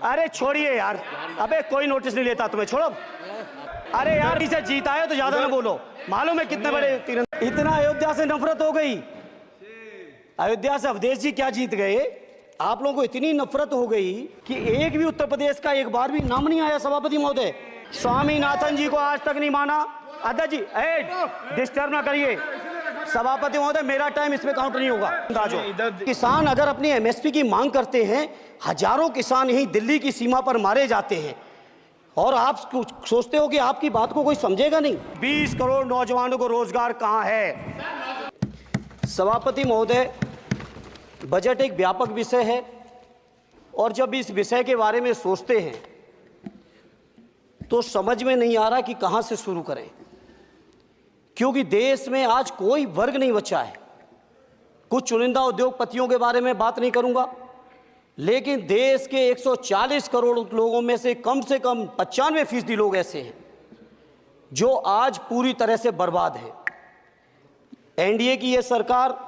अरे छोड़िए यार, अबे कोई नोटिस नहीं लेता तुम्हें, छोड़ो। अरे यार इसे जीता है तो ज्यादा ना बोलो, मालूम है कितने बड़े तीरंदाज। इतना अयोध्या से नफरत हो गई, अयोध्या से अवधेश जी क्या जीत गए, आप लोगों को इतनी नफरत हो गई कि एक भी उत्तर प्रदेश का एक बार भी नाम नहीं आया। सभापति महोदय, स्वामीनाथन जी को आज तक नहीं माना। अध्यक्ष जी डिस्टर्ब ना करिए। सभापति महोदय, मेरा टाइम इसमें काउंट नहीं होगा। किसान अगर अपनी एमएसपी की मांग करते हैं, हजारों किसान यही दिल्ली की सीमा पर मारे जाते हैं और आप सोचते हो कि आपकी बात को कोई समझेगा नहीं। 20 करोड़ नौजवानों को रोजगार कहां है। सभापति महोदय, बजट एक व्यापक विषय है और जब इस विषय के बारे में सोचते हैं तो समझ में नहीं आ रहा कि कहां से शुरू करें, क्योंकि देश में आज कोई वर्ग नहीं बचा है। कुछ चुनिंदा उद्योगपतियों के बारे में बात नहीं करूंगा, लेकिन देश के 140 करोड़ लोगों में से कम 95% लोग ऐसे हैं जो आज पूरी तरह से बर्बाद है। एनडीए की यह सरकार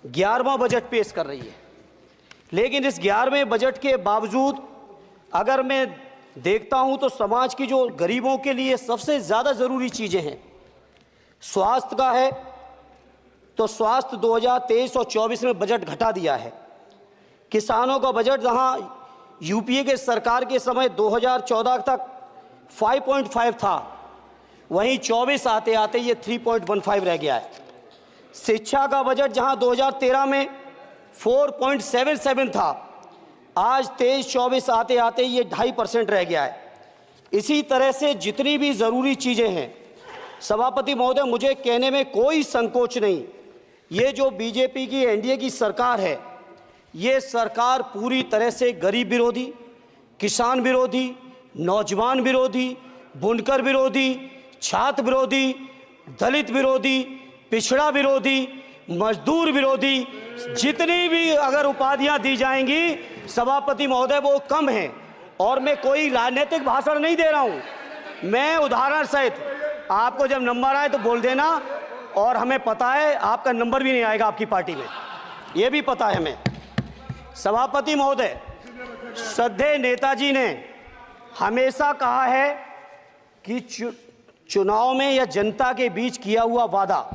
11वां बजट पेश कर रही है, लेकिन इस 11वें बजट के बावजूद अगर मैं देखता हूं तो समाज की जो गरीबों के लिए सबसे ज़्यादा ज़रूरी चीज़ें हैं, स्वास्थ्य का है तो स्वास्थ्य 2023 और 24 में बजट घटा दिया है। किसानों का बजट जहां यूपीए के सरकार के समय 2014 तक 5.5 था, वहीं 24 आते आते ये 3.15 रह गया है। शिक्षा का बजट जहां 2013 में 4.77 था, आज 23-24 आते आते ये 2.5% रह गया है। इसी तरह से जितनी भी ज़रूरी चीज़ें हैं, सभापति महोदय, मुझे कहने में कोई संकोच नहीं, ये जो बीजेपी की एनडीए की सरकार है, ये सरकार पूरी तरह से गरीब विरोधी, किसान विरोधी, नौजवान विरोधी, बुनकर विरोधी, छात्र विरोधी, दलित विरोधी, पिछड़ा विरोधी, मजदूर विरोधी, जितनी भी अगर उपाधियां दी जाएंगी सभापति महोदय वो कम हैं। और मैं कोई राजनीतिक भाषण नहीं दे रहा हूं, मैं उदाहरण सहित आपको जब नंबर आए तो बोल देना, और हमें पता है आपका नंबर भी नहीं आएगा आपकी पार्टी में, ये भी पता है हमें। सभापति महोदय, श्रद्धेय नेताजी ने हमेशा कहा है कि चुनाव में या जनता के बीच किया हुआ वादा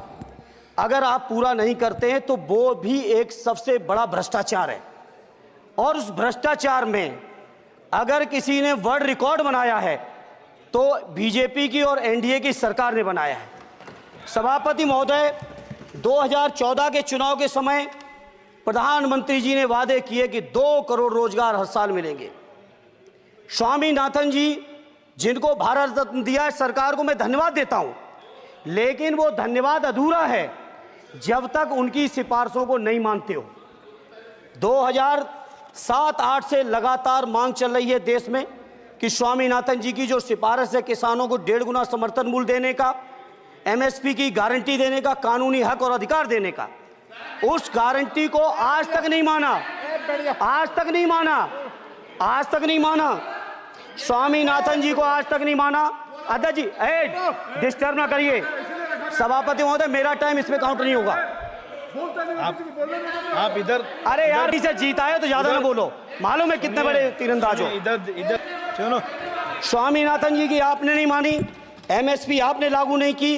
अगर आप पूरा नहीं करते हैं तो वो भी एक सबसे बड़ा भ्रष्टाचार है, और उस भ्रष्टाचार में अगर किसी ने वर्ल्ड रिकॉर्ड बनाया है तो बीजेपी की और एनडीए की सरकार ने बनाया है। सभापति महोदय, 2014 के चुनाव के समय प्रधानमंत्री जी ने वादे किए कि 2 करोड़ रोजगार हर साल मिलेंगे। स्वामीनाथन जी, जिनको भारत रत्न दिया है, सरकार को मैं धन्यवाद देता हूं, लेकिन वो धन्यवाद अधूरा है जब तक उनकी सिफारिशों को नहीं मानते हो। 2007-8 से लगातार मांग चल रही है देश में कि स्वामीनाथन जी की जो सिफारिश है किसानों को 1.5 गुना समर्थन मूल्य देने का, एमएसपी की गारंटी देने का, कानूनी हक और अधिकार देने का, उस गारंटी को आज तक नहीं माना, आज तक नहीं माना, आज तक नहीं माना। स्वामीनाथन जी को आज तक नहीं माना। अध्यक्ष जी डिस्टर्ब ना करिए। सभापति महोदय, मेरा टाइम इसमें काउंट नहीं होगा। आप इधर, अरे यार इसे जीता है तो ज्यादा ना बोलो, मालूम है कितने बड़े तीरंदाज हो। इधर सुनो, स्वामीनाथन जी की आपने नहीं मानी, एमएसपी आपने लागू नहीं की।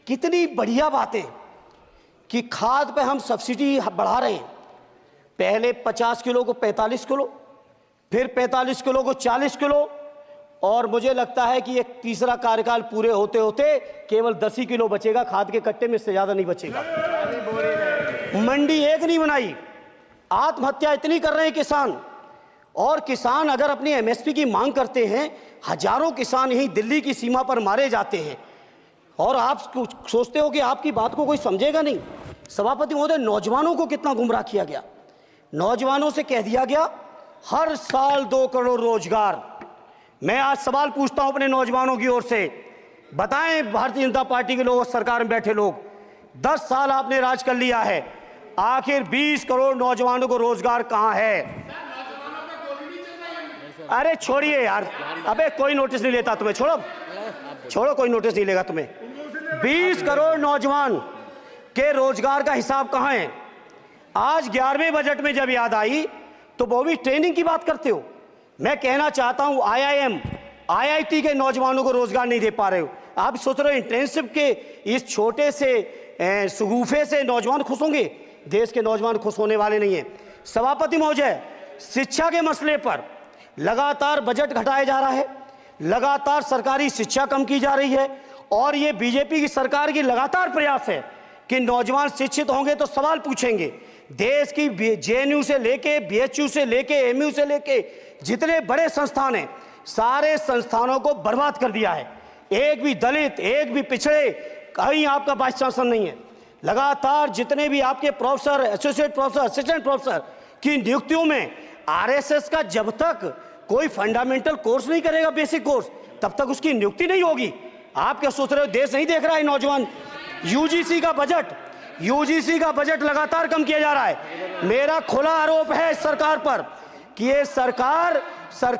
कितनी बढ़िया बातें कि खाद पे हम सब्सिडी बढ़ा रहे हैं, पहले 50 किलो को 45 किलो, फिर 45 किलो को 40 किलो, और मुझे लगता है कि एक तीसरा कार्यकाल पूरे होते होते केवल 10 ही किलो बचेगा खाद के कट्टे में, इससे ज्यादा नहीं बचेगा। मंडी एक नहीं बनाई, आत्महत्या इतनी कर रहे हैं किसान, और किसान अगर अपनी एमएसपी की मांग करते हैं, हजारों किसान यही दिल्ली की सीमा पर मारे जाते हैं, और आप सोचते हो कि आपकी बात को कोई समझेगा नहीं। सभापति महोदय, नौजवानों को कितना गुमराह किया गया। नौजवानों से कह दिया गया हर साल 2 करोड़ रोजगार। मैं आज सवाल पूछता हूं अपने नौजवानों की ओर से, बताएं भारतीय जनता पार्टी के लोग, सरकार में बैठे लोग, 10 साल आपने राज कर लिया है, आखिर 20 करोड़ नौजवानों को रोजगार कहां है। अरे छोड़िए यार, अबे कोई नोटिस नहीं लेता तुम्हें, छोड़ो कोई नोटिस नहीं लेगा तुम्हें। 20 करोड़ नौजवान के रोजगार का हिसाब कहां है। आज 11वें बजट में जब याद आई तो वो भी ट्रेनिंग की बात करते हो। मैं कहना चाहता हूं IIM, IIT के नौजवानों को रोजगार नहीं दे पा रहे हो। आप सोच रहे हो इंटर्नशिप के इस छोटे से शगुफे से नौजवान खुश होंगे? देश के नौजवान खुश होने वाले नहीं है। सभापति महोदय, शिक्षा के मसले पर लगातार बजट घटाया जा रहा है, लगातार सरकारी शिक्षा कम की जा रही है, और ये बीजेपी की सरकार की लगातार प्रयास है कि नौजवान शिक्षित होंगे तो सवाल पूछेंगे। देश की JNU से लेके BHU से लेके MU से लेके जितने बड़े संस्थान हैं, सारे संस्थानों को बर्बाद कर दिया है। एक भी दलित, एक भी पिछड़े, कहीं आपका वाइस चांसलर नहीं है। लगातार जितने भी आपके professor, associate professor, assistant professor की नियुक्तियों में RSS का जब तक कोई फंडामेंटल कोर्स नहीं करेगा, बेसिक कोर्स, तब तक उसकी नियुक्ति नहीं होगी। आप क्या सोच रहे हो देश नहीं देख रहा है नौजवान? UGC का बजट लगातार कम किया जा रहा है। मेरा खुला आरोप है इस सरकार पर कि ये सरकार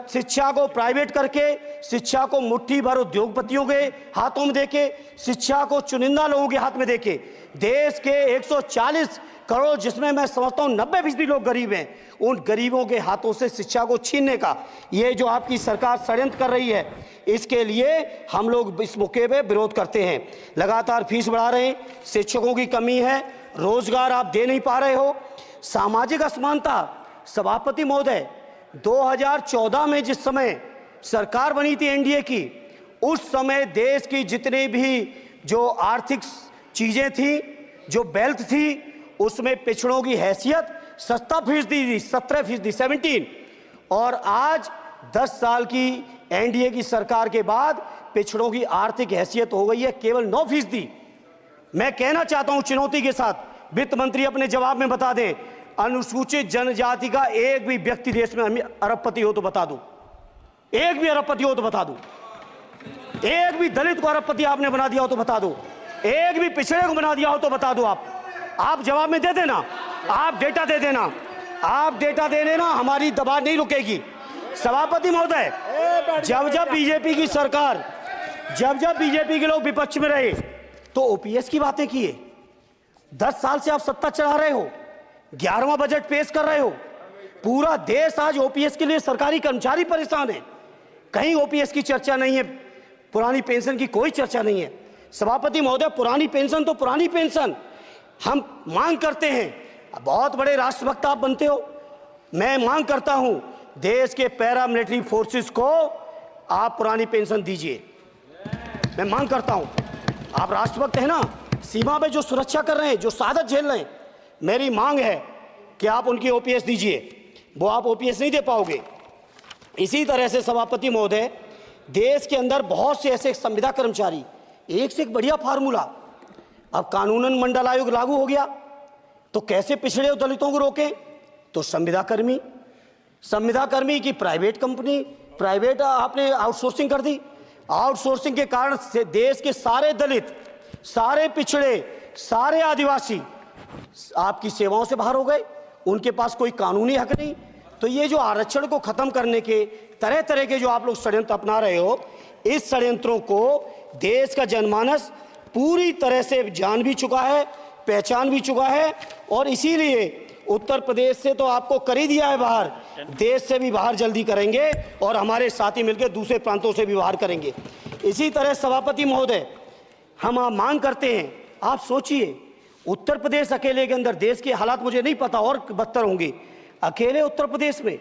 शिक्षा को प्राइवेट करके, शिक्षा को मुट्ठी भर उद्योगपतियों के हाथों में देके, शिक्षा को चुनिंदा लोगों के हाथ में देके, देश के 140 करोड़, जिसमें मैं समझता हूं 90% लोग गरीब हैं, उन गरीबों के हाथों से शिक्षा को छीनने का ये जो आपकी सरकार षड्यंत्र कर रही है, इसके लिए हम लोग इस मौके पे विरोध करते हैं। लगातार फीस बढ़ा रहे हैं, शिक्षकों की कमी है, रोजगार आप दे नहीं पा रहे हो, सामाजिक असमानता। सभापति महोदय, 2014 में जिस समय सरकार बनी थी NDA की, उस समय देश की जितने भी जो आर्थिक चीजें थी, जो वेल्थ थी, उसमें पिछड़ों की हैसियत 17% थी, 17%, और आज 10 साल की NDA की सरकार के बाद पिछड़ों की आर्थिक हैसियत हो गई है केवल 9%। मैं कहना चाहता हूं चुनौती के साथ, वित्त मंत्री अपने जवाब में बता दें, अनुसूचित जनजाति का एक भी व्यक्ति देश में अरबपति हो तो बता दो, एक भी अरबपति हो तो बता दो, एक भी दलित को अरबपति आपने बना दिया हो तो बता दो, एक भी पिछड़े को बना दिया हो तो बता दो। आप जवाब में दे देना, आप डेटा दे देना, आप डेटा दे देना, हमारी दबाव नहीं रुकेगी। सभापति महोदय, जब बीजेपी की सरकार, जब बीजेपी के लोग विपक्ष में रहे तो OPS की बातें किए। 10 साल से आप सत्ता चढ़ा रहे हो, 11वां बजट पेश कर रहे हो, पूरा देश आज OPS के लिए, सरकारी कर्मचारी परेशान है, कहीं OPS की चर्चा नहीं है, पुरानी पेंशन की कोई चर्चा नहीं है। सभापति महोदय, पुरानी पेंशन तो पुरानी पेंशन, हम मांग करते हैं, बहुत बड़े राष्ट्रभक्त आप बनते हो, मैं मांग करता हूं देश के पैरामिलिट्री फोर्सेस को आप पुरानी पेंशन दीजिए। मैं मांग करता हूं, आप राष्ट्रभक्त हैं ना, सीमा पे जो सुरक्षा कर रहे हैं, जो शहादत झेल रहे हैं, मेरी मांग है कि आप उनकी OPS दीजिए। वो आप OPS नहीं दे पाओगे। इसी तरह से सभापति महोदय, देश के अंदर बहुत से ऐसे संविदा कर्मचारी, एक से एक बढ़िया फार्मूला, अब कानूनन मंडल आयोग लागू हो गया तो कैसे पिछड़े दलितों को रोकें? तो संविदा कर्मी की प्राइवेट कंपनी, प्राइवेट आपने आउटसोर्सिंग कर दी। आउटसोर्सिंग के कारण से देश के सारे दलित, सारे पिछड़े, सारे आदिवासी आपकी सेवाओं से बाहर हो गए, उनके पास कोई कानूनी हक नहीं। तो ये जो आरक्षण को खत्म करने के तरह तरह के जो आप लोग षड्यंत्र अपना रहे हो, इस षड्यंत्रों को देश का जनमानस पूरी तरह से जान भी चुका है, पहचान भी चुका है, और इसीलिए उत्तर प्रदेश से तो आपको कर ही दिया है बाहर, देश से भी बाहर जल्दी करेंगे, और हमारे साथी मिलकर दूसरे प्रांतों से भी बाहर करेंगे। इसी तरह सभापति महोदय, हम मांग करते हैं, आप सोचिए, उत्तर प्रदेश अकेले के अंदर, देश के हालात मुझे नहीं पता और बदतर होंगे, अकेले उत्तर प्रदेश में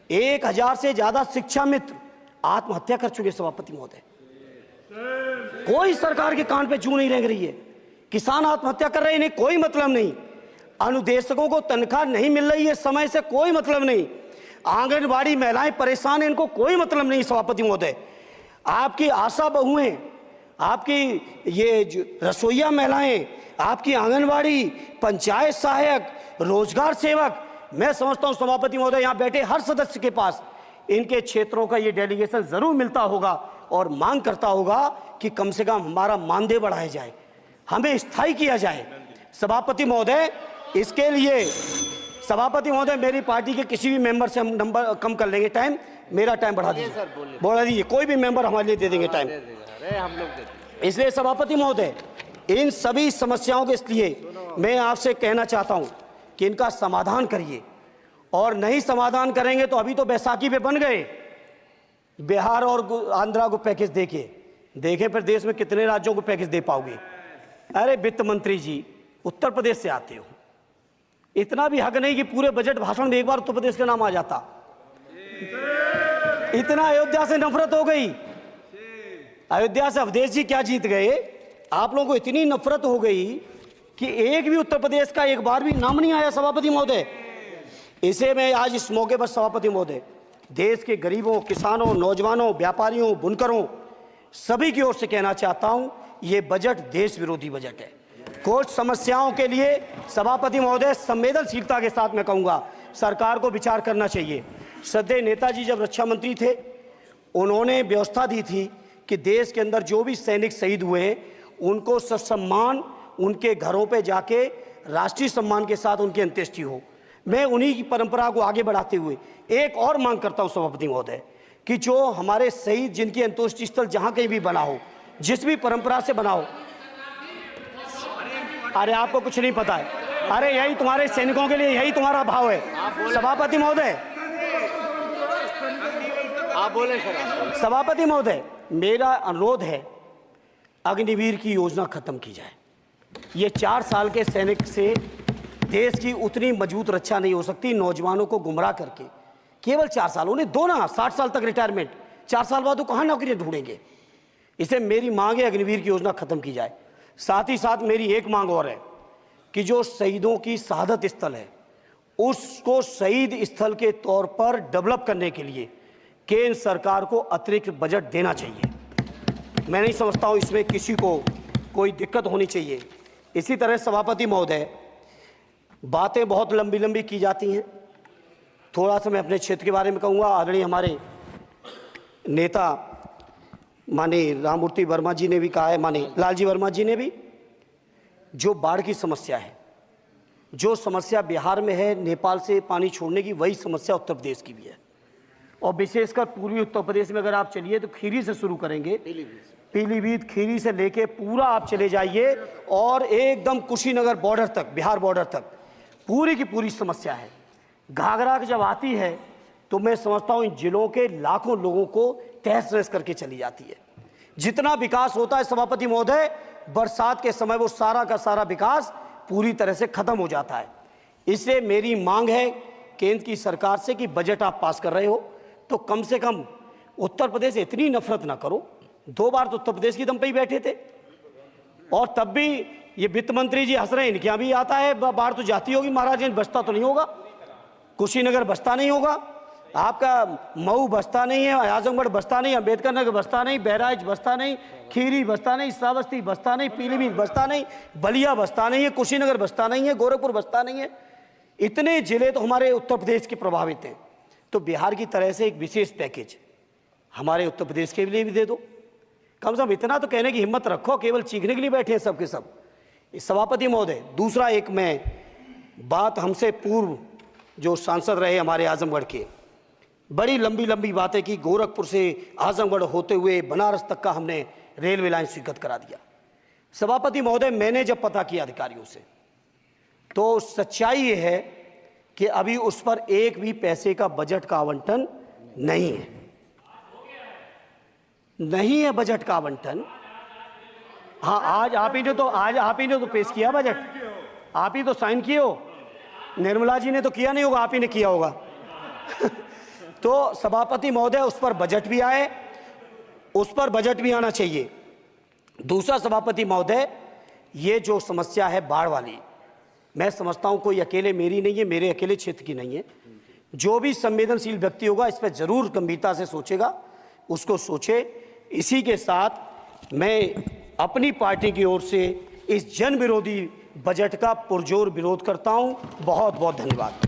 1000 से ज्यादा शिक्षा मित्र आत्महत्या कर चुके। सभापति महोदय, कोई सरकार के कान पे जू नहीं रेंग रही है, किसान आत्महत्या कर रहे हैं, इन्हें कोई मतलब नहीं, अनुदेशकों को तनख्वाह नहीं मिल रही है समय से, कोई मतलब नहीं, आंगनबाड़ी महिलाएं परेशान हैं, इनको कोई मतलब नहीं। सभापति महोदय, आपकी आशा बहुएं, आपकी ये रसोईया महिलाएं, आपकी आंगनबाड़ी, पंचायत सहायक, रोजगार सेवक, मैं समझता हूं सभापति महोदय, यहां बैठे हर सदस्य के पास इनके क्षेत्रों का ये डेलीगेशन जरूर मिलता होगा और मांग करता होगा कि कम से कम हमारा मानदेय बढ़ाया जाए, हमें स्थायी किया जाए। सभापति महोदय, इसके लिए सभापति महोदय, मेरी पार्टी के किसी भी मेंबर से हम नंबर कम कर लेंगे, टाइम, मेरा टाइम बढ़ा दीजिए, कोई भी मेंबर हमारे लिए दे देंगे टाइम, हम लोग। इसलिए सभापति महोदय, इन सभी समस्याओं के इसलिए मैं आपसे कहना चाहता हूं कि इनका समाधान करिए, और नहीं समाधान करेंगे तो अभी तो बैसाखी पे बन गए, बिहार और आंध्रा को पैकेज देखे फिर देश में कितने राज्यों को पैकेज दे पाओगे। अरे वित्त मंत्री जी उत्तर प्रदेश से आते हो, इतना भी हक नहीं कि पूरे बजट भाषण में एक बार उत्तर प्रदेश का नाम आ जाता। इतना अयोध्या से नफरत हो गई, अयोध्या से अवधेश जी क्या जीत गए, आप लोगों को इतनी नफरत हो गई कि एक भी उत्तर प्रदेश का एक बार भी नाम नहीं आया सभापति महोदय। इसे मैं आज इस मौके पर सभापति महोदय देश के गरीबों, किसानों, नौजवानों, व्यापारियों, बुनकरों सभी की ओर से कहना चाहता हूं, ये बजट देश विरोधी बजट है। कुछ समस्याओं के लिए सभापति महोदय संवेदनशीलता के साथ मैं कहूंगा सरकार को विचार करना चाहिए। श्रद्धेय नेताजी जब रक्षा मंत्री थे, उन्होंने व्यवस्था दी थी कि देश के अंदर जो भी सैनिक शहीद हुए हैं उनको ससम्मान उनके घरों पे जाके राष्ट्रीय सम्मान के साथ उनकी अंत्येष्टि हो। मैं उन्हीं की परंपरा को आगे बढ़ाते हुए एक और मांग करता हूं सभापति महोदय कि जो हमारे शहीद जिनकी अंत्येष्टि स्थल जहां कहीं भी बना हो, जिस भी परंपरा से बना हो। अरे आपको कुछ नहीं पता है, अरे यही तुम्हारे सैनिकों के लिए यही तुम्हारा भाव है। सभापति महोदय, आप बोले सर। सभापति महोदय मेरा अनुरोध है अग्निवीर की योजना खत्म की जाए। ये 4 साल के सैनिक से देश की उतनी मजबूत रक्षा नहीं हो सकती। नौजवानों को गुमराह करके केवल 4 साल, उन्हें दो ना 60 साल तक रिटायरमेंट, 4 साल बाद वो कहाँ नौकरियां ढूंढेंगे। इसे मेरी मांग है अग्निवीर की योजना खत्म की जाए। साथ ही साथ मेरी एक मांग और है कि जो शहीदों की शहादत स्थल है उसको शहीद स्थल के तौर पर डेवलप करने के लिए केंद्र सरकार को अतिरिक्त बजट देना चाहिए। मैं नहीं समझता हूं इसमें किसी को कोई दिक्कत होनी चाहिए। इसी तरह सभापति महोदय बातें बहुत लंबी लंबी की जाती हैं, थोड़ा सा मैं अपने क्षेत्र के बारे में कहूँगा। आदरणीय हमारे नेता माननीय राममूर्ति वर्मा जी ने भी कहा है, माननीय लालजी वर्मा जी ने भी, जो बाढ़ की समस्या है, जो समस्या बिहार में है नेपाल से पानी छोड़ने की, वही समस्या उत्तर प्रदेश की भी है। और विशेषकर पूर्वी उत्तर प्रदेश में अगर आप चलिए तो खीरी से शुरू करेंगे, पीलीभीत खीरी से लेके पूरा आप चले जाइए और एकदम कुशीनगर बॉर्डर तक, बिहार बॉर्डर तक पूरी की पूरी समस्या है। घाघरा जब आती है तो मैं समझता हूँ इन जिलों के लाखों लोगों को तहस नहस करके चली जाती है। जितना विकास होता है सभापति महोदय, बरसात के समय वो सारा का सारा विकास पूरी तरह से खत्म हो जाता है। इसलिए मेरी मांग है केंद्र की सरकार से कि बजट आप पास कर रहे हो तो कम से कम उत्तर प्रदेश से इतनी नफरत ना करो। 2 बार तो उत्तर प्रदेश की दम पे ही बैठे थे और तब भी ये वित्त मंत्री जी हंस रहे हैं, इनके यहाँ भी आता है बाढ़ तो जाती होगी, महाराजगंज बसता तो नहीं होगा, कुशीनगर बसता नहीं होगा, आपका मऊ बसता नहीं है, आजमगढ़ बसता नहीं, अम्बेडकर नगर बसता नहीं, बहराइच बसता नहीं, खीरी बसता नहीं, श्रावस्ती बसता नहीं, पीलीभीत बसता नहीं, बलिया बसता नहीं है, कुशीनगर बसता नहीं है, गोरखपुर बसता नहीं है। इतने जिले तो हमारे उत्तर प्रदेश के प्रभावित हैं। तो बिहार की तरह से एक विशेष पैकेज हमारे उत्तर प्रदेश के लिए भी दे दो। कम से कम इतना तो कहने की हिम्मत रखो, केवल चीखने के लिए बैठे हैं सब के सब। सभापति महोदय, दूसरा एक मैं बात, हमसे पूर्व जो सांसद रहे हमारे आजमगढ़ के, बड़ी लंबी लंबी बातें की। गोरखपुर से आजमगढ़ होते हुए बनारस तक का हमने रेलवे लाइन स्वीकृत करा दिया। सभापति महोदय, मैंने जब पता किया अधिकारियों से तो सच्चाई ये है कि अभी उस पर एक भी पैसे का बजट का आवंटन नहीं है, नहीं है बजट का आवंटन। हाँ, आज आप ही ने तो पेश किया बजट, आप ही तो साइन किए हो। निर्मला जी ने तो किया नहीं होगा, आप ही ने किया होगा। तो सभापति महोदय, उस पर बजट भी आए, उस पर बजट भी आना चाहिए। दूसरा सभापति महोदय, ये जो समस्या है बाढ़ वाली, मैं समझता हूं कोई अकेले मेरी नहीं है, मेरे अकेले क्षेत्र की नहीं है। जो भी संवेदनशील व्यक्ति होगा इस पर जरूर गंभीरता से सोचेगा, उसको सोचे। इसी के साथ मैं अपनी पार्टी की ओर से इस जन विरोधी बजट का पुरजोर विरोध करता हूं। बहुत बहुत धन्यवाद।